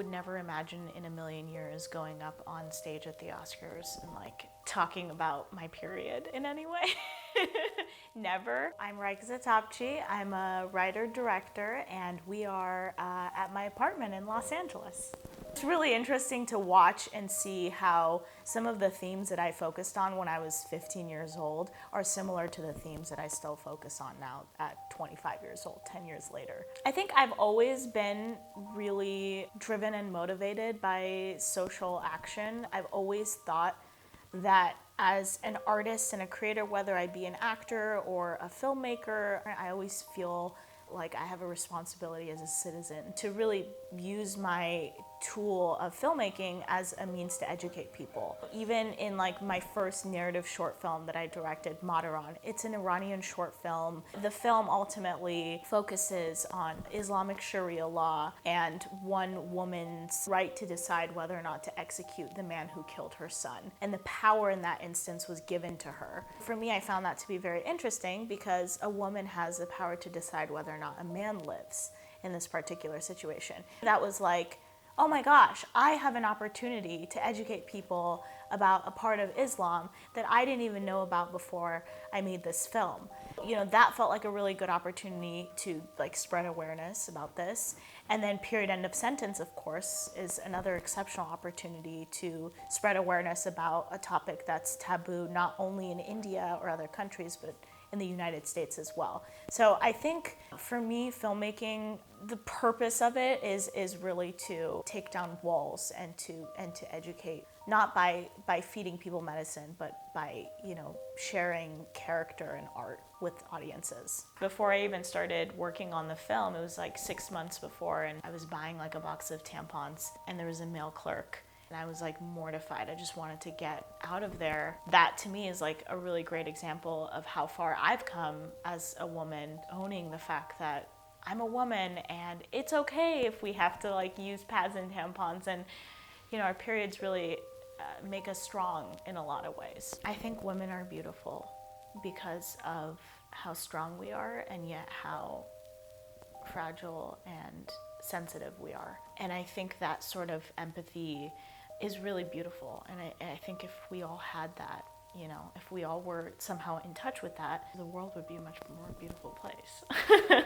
would never imagine in a million years going up on stage at the Oscars and like talking about my period in any way. Never. I'm Rayka Zehtabchi. I'm a writer-director, and we are at my apartment in Los Angeles. It's really interesting to watch and see how some of the themes that I focused on when I was 15 years old are similar to the themes that I still focus on now at 25 years old, 10 years later. I think I've always been really driven and motivated by social action. I've always thought that as an artist and a creator, whether I be an actor or a filmmaker, I always feel like I have a responsibility as a citizen to really use my tool of filmmaking as a means to educate people. Even in like my first narrative short film that I directed, Madaran, it's an Iranian short film. The film ultimately focuses on Islamic Sharia law and one woman's right to decide whether or not to execute the man who killed her son. And the power in that instance was given to her. For me, I found that to be very interesting because a woman has the power to decide whether or not a man lives in this particular situation. That was like, oh my gosh, I have an opportunity to educate people about a part of Islam that I didn't even know about before I made this film. You know, that felt like a really good opportunity to like spread awareness about this. And then Period End of Sentence, of course, is another exceptional opportunity to spread awareness about a topic that's taboo not only in India or other countries, but in the United States as well. So I think for me, filmmaking, the purpose of it is really to take down walls and to educate, not by feeding people medicine, but by, you know, sharing character and art with audiences. Before I even started working on the film, it was like 6 months before, and I was buying like a box of tampons, and there was a male clerk. And I was like mortified. I just wanted to get out of there. That to me is like a really great example of how far I've come as a woman, owning the fact that I'm a woman and it's okay if we have to like use pads and tampons, and you know, our periods really make us strong in a lot of ways. I think women are beautiful because of how strong we are and yet how fragile and sensitive we are. And I think that sort of empathy is really beautiful. And I think if we all had that, you know, if we all were somehow in touch with that, the world would be a much more beautiful place.